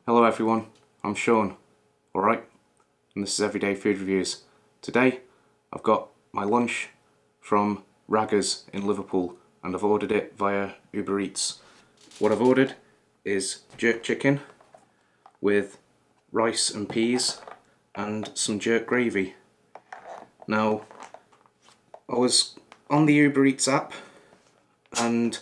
Hello everyone, I'm Sean, alright, and this is Everyday Food Reviews. Today I've got my lunch from Raggas in Liverpool and I've ordered it via Uber Eats. What I've ordered is jerk chicken with rice and peas and some jerk gravy. Now, I was on the Uber Eats app and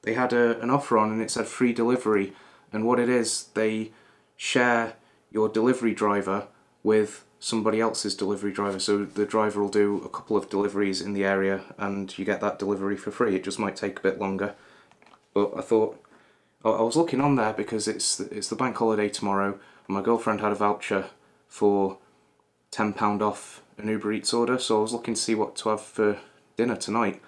they had an offer on and it said free delivery, and what it is, they share your delivery driver with somebody else's delivery driver, so the driver will do a couple of deliveries in the area and you get that delivery for free. It just might take a bit longer, but I thought, I was looking on there because it's the bank holiday tomorrow and my girlfriend had a voucher for £10 off an Uber Eats order, so I was looking to see what to have for dinner tonight,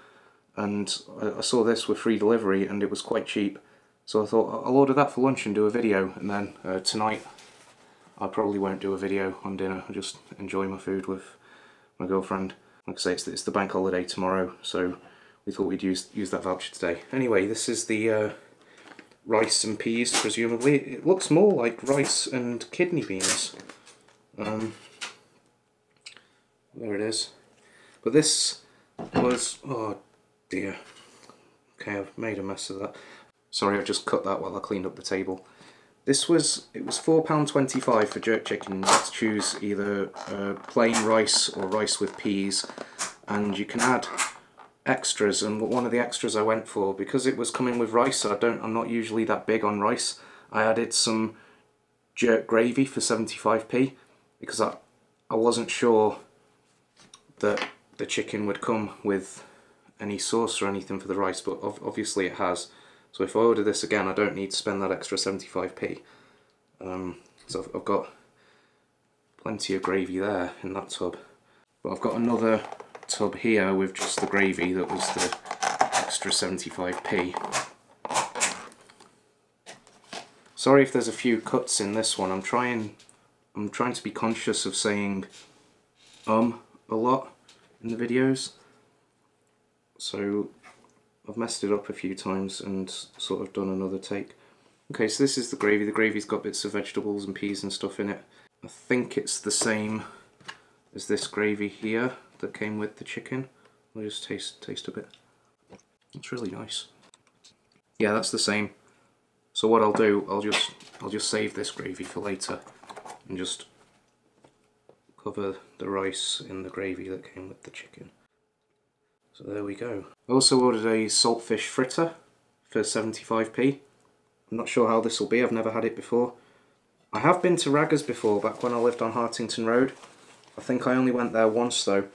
and I saw this with free delivery and it was quite cheap, so I thought I'll order that for lunch and do a video, and then tonight I probably won't do a video on dinner. I'll just enjoy my food with my girlfriend. Like I say, it's the bank holiday tomorrow, so we thought we'd use that voucher today. Anyway, this is the rice and peas, presumably. It looks more like rice and kidney beans. There it is. But this was, oh dear. Okay, I've made a mess of that. Sorry, I've just cut that while I cleaned up the table. It was £4.25 for jerk chicken. You have to choose either plain rice or rice with peas, and you can add extras. And one of the extras I went for, because it was coming with rice, I'm not usually that big on rice, I added some jerk gravy for 75p, because I wasn't sure that the chicken would come with any sauce or anything for the rice, but obviously it has. So if I order this again, I don't need to spend that extra 75p. So I've got plenty of gravy there in that tub. But I've got another tub here with just the gravy that was the extra 75p. Sorry if there's a few cuts in this one. I'm trying to be conscious of saying a lot in the videos, so I've messed it up a few times and sort of done another take. Okay, so this is the gravy. The gravy's got bits of vegetables and peas and stuff in it. I think it's the same as this gravy here that came with the chicken. I'll just taste a bit. It's really nice. Yeah, that's the same. So what I'll do, I'll just save this gravy for later and just cover the rice in the gravy that came with the chicken. So there we go. I also ordered a saltfish fritter for 75p. I'm not sure how this will be, I've never had it before. I have been to Raggas before, back when I lived on Hartington Road. I think I only went there once though.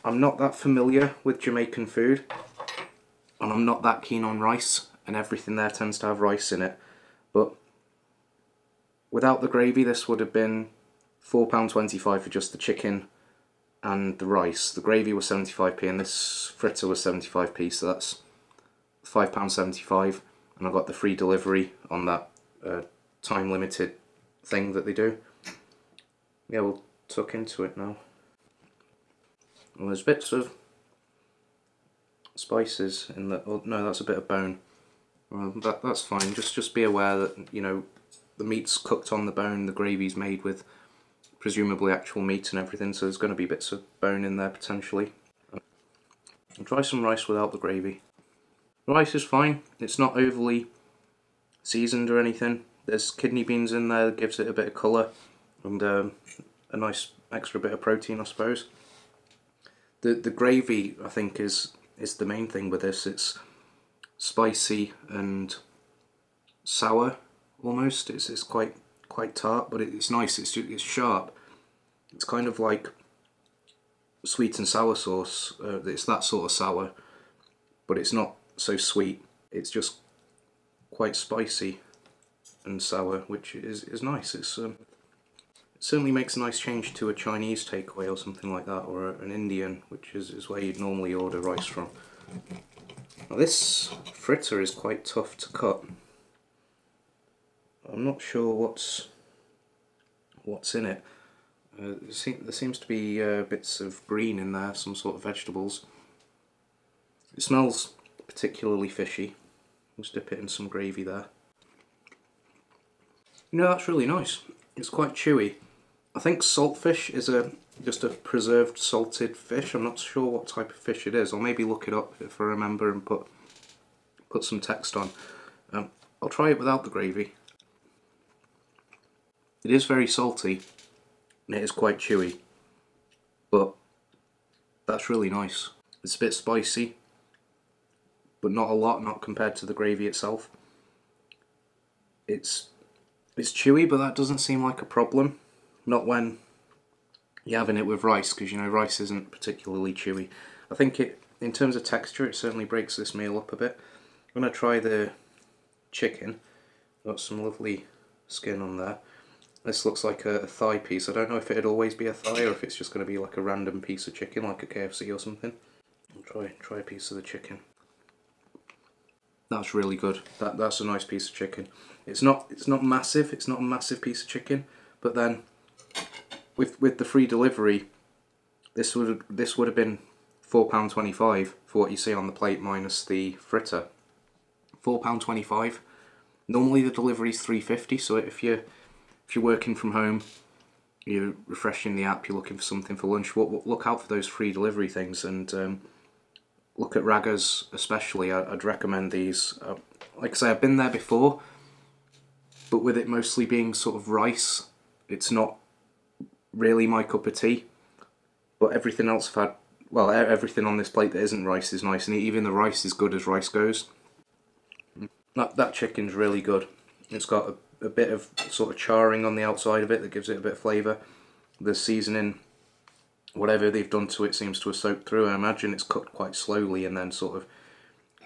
I'm not that familiar with Jamaican food, and I'm not that keen on rice, and everything there tends to have rice in it. But without the gravy, this would have been £4.25 for just the chicken and the rice. The gravy was 75p and this fritter was 75p, so that's £5.75, and I got the free delivery on that time limited thing that they do. Yeah, we'll tuck into it now. Well, there's bits of spices in that. Oh, no, that's a bit of bone. Well, that's fine. Just be aware that, you know, the meat's cooked on the bone, the gravy's made with presumably actual meat and everything, so there's going to be bits of bone in there potentially. I'll try some rice without the gravy. The rice is fine, it's not overly seasoned or anything. There's kidney beans in there that gives it a bit of colour and a nice extra bit of protein, I suppose. The gravy, I think, is the main thing with this. It's spicy and sour almost. It's quite tart, but it's nice. It's sharp. It's kind of like sweet and sour sauce. It's that sort of sour, but it's not so sweet. It's just quite spicy and sour, which is nice. It certainly makes a nice change to a Chinese takeaway or something like that, or an Indian, which is where you'd normally order rice from. Now this fritter is quite tough to cut. I'm not sure what's in it. There seems to be bits of green in there, some sort of vegetables. It smells particularly fishy. Let's dip it in some gravy there. You know, that's really nice. It's quite chewy. I think saltfish is just a preserved salted fish. I'm not sure what type of fish it is. I'll maybe look it up if I remember and put some text on. I'll try it without the gravy. It is very salty and it is quite chewy, but that's really nice. It's a bit spicy, but not a lot, not compared to the gravy itself. It's chewy, but that doesn't seem like a problem. Not when you're having it with rice, because you know rice isn't particularly chewy. I think in terms of texture, it certainly breaks this meal up a bit. I'm going to try the chicken. Got some lovely skin on there. This looks like a thigh piece. I don't know if it'd always be a thigh or if it's just going to be like a random piece of chicken, like a KFC or something. I'll try a piece of the chicken. That's really good. That's a nice piece of chicken. It's not massive. It's not a massive piece of chicken, but then with the free delivery, this would have been £4.25 for what you see on the plate minus the fritter. £4.25. Normally the delivery's £3.50. So if you're working from home, you're refreshing the app, you're looking for something for lunch, look out for those free delivery things, and look at Raggas especially. I'd recommend these. Like I say, I've been there before, but with it mostly being sort of rice, it's not really my cup of tea. But everything else I've had, well, everything on this plate that isn't rice is nice, and even the rice is good as rice goes. That chicken's really good. It's got a bit of sort of charring on the outside of it that gives it a bit of flavour. The seasoning, whatever they've done to it, seems to have soaked through. I imagine it's cooked quite slowly and then sort of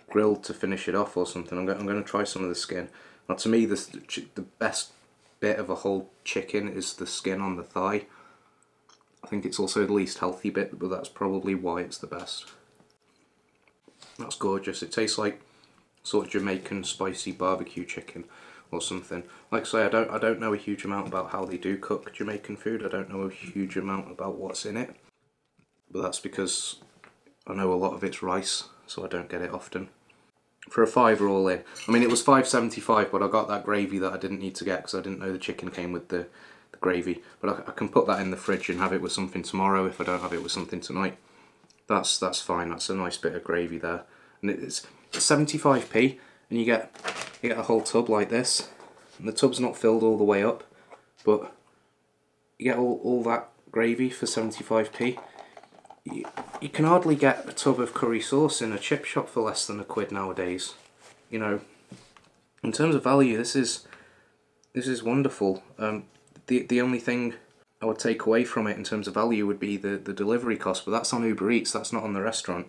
grilled to finish it off or something. I'm going to try some of the skin. Now, to me, the best bit of a whole chicken is the skin on the thigh. I think it's also the least healthy bit, but that's probably why it's the best. That's gorgeous. It tastes like sort of Jamaican spicy barbecue chicken or something. Like I say, I don't know a huge amount about how they do cook Jamaican food. I don't know a huge amount about what's in it, but that's because I know a lot of it's rice, so I don't get it often. For a £5 all in, I mean it was £5.75, but I got that gravy that I didn't need to get because I didn't know the chicken came with the gravy. But I can put that in the fridge and have it with something tomorrow if I don't have it with something tonight. That's fine. That's a nice bit of gravy there, and it's 75p, and you get a whole tub like this, and the tub's not filled all the way up, but you get all that gravy for 75p. You can hardly get a tub of curry sauce in a chip shop for less than £1 nowadays. You know, in terms of value, this is wonderful. The only thing I would take away from it in terms of value would be the delivery cost, but that's on Uber Eats, that's not on the restaurant,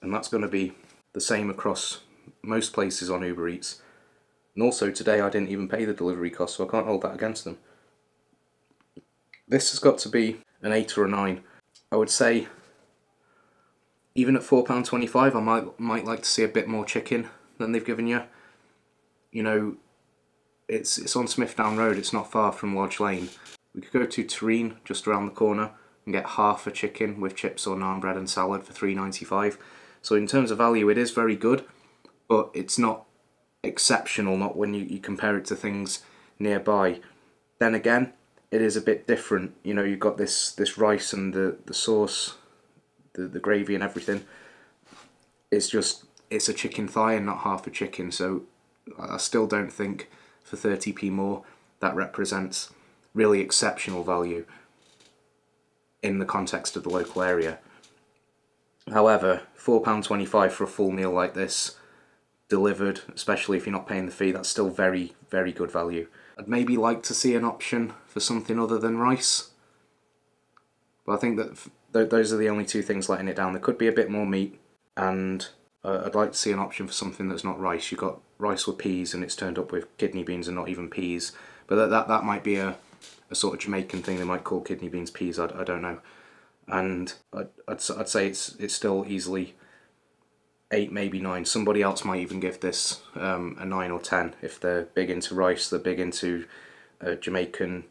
and that's going to be the same across most places on Uber Eats. And also today I didn't even pay the delivery cost, so I can't hold that against them. This has got to be an 8 or a 9. I would say even at £4.25 I might like to see a bit more chicken than they've given you. You know, it's on Smithdown Road, it's not far from Lodge Lane. We could go to Terrine just around the corner and get half a chicken with chips or naan bread and salad for £3.95. So in terms of value it is very good, but it's not exceptional, not when you compare it to things nearby. Then again, it is a bit different. You know, you've got this rice and the sauce, the gravy and everything. It's a chicken thigh and not half a chicken, so I still don't think for 30p more that represents really exceptional value in the context of the local area. However, £4.25 for a full meal like this, delivered, especially if you're not paying the fee, that's still very, very good value. I'd maybe like to see an option for something other than rice, but I think that those are the only two things letting it down. There could be a bit more meat, and I'd like to see an option for something that's not rice. You've got rice with peas and it's turned up with kidney beans and not even peas, but that might be a sort of Jamaican thing. They might call kidney beans peas, I don't know. And I'd say it's still easily 8, maybe 9. Somebody else might even give this a 9 or 10 if they're big into rice, they're big into Jamaican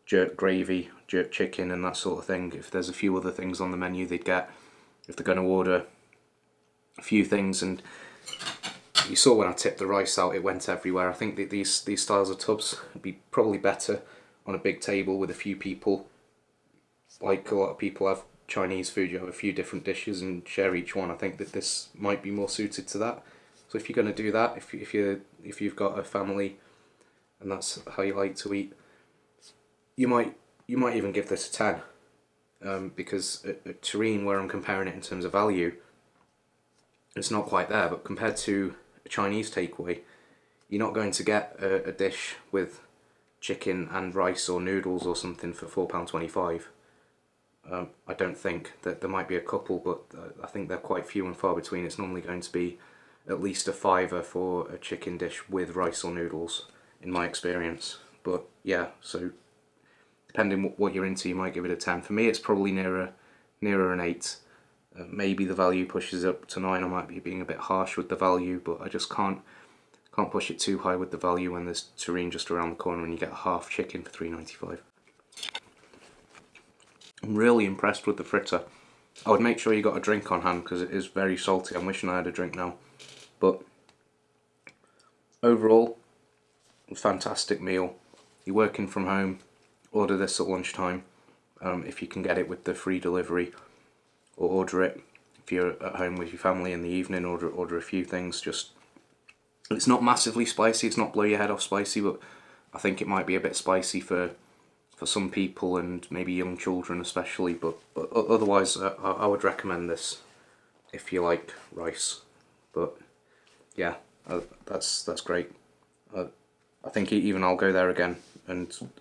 jerk gravy, jerk chicken and that sort of thing. If there's a few other things on the menu they'd get, if they're going to order a few things. And You saw when I tipped the rice out, it went everywhere. I think that these styles of tubs would be probably better on a big table with a few people. Like a lot of people have Chinese food, you have a few different dishes and share each one. I think that this might be more suited to that. So if you're going to do that, if you've got a family and that's how you like to eat, you might even give this a 10, because at Terrine, where I'm comparing it in terms of value, it's not quite there. But compared to a Chinese takeaway, you're not going to get a dish with chicken and rice or noodles or something for £4.25. I don't think. That there might be a couple, but I think they're quite few and far between. It's normally going to be at least a £5 for a chicken dish with rice or noodles, in my experience. But yeah, so depending what you're into, you might give it a 10. For me, it's probably nearer an 8. Maybe the value pushes up to 9. I might be being a bit harsh with the value, but I just can't push it too high with the value when there's Terrine just around the corner and you get a half chicken for £3.95. I'm really impressed with the fritter. I would make sure you got a drink on hand because it is very salty. I'm wishing I had a drink now. But overall, a fantastic meal. You're working from home, order this at lunchtime, if you can get it with the free delivery, or order it if you're at home with your family in the evening. Order a few things. Just, it's not massively spicy, it's not blow your head off spicy, but I think it might be a bit spicy for some people and maybe young children especially, but otherwise I would recommend this if you like rice. But yeah, that's great. I think even I'll go there again and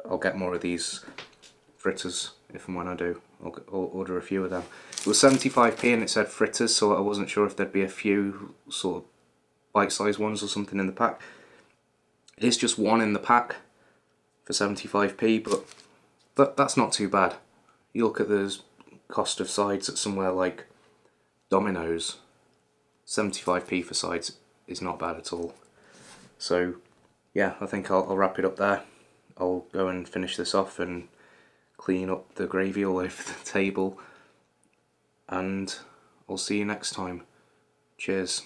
I'll get more of these fritters if and when I do. I'll order a few of them. It was 75p and it said fritters, so I wasn't sure if there'd be a few sort of bite-sized ones or something in the pack. It is just one in the pack for 75p, but that's not too bad. You look at the cost of sides at somewhere like Domino's, 75p for sides is not bad at all. So yeah, I think I'll wrap it up there. I'll go and finish this off and clean up the gravy all over the table, and I'll see you next time. Cheers.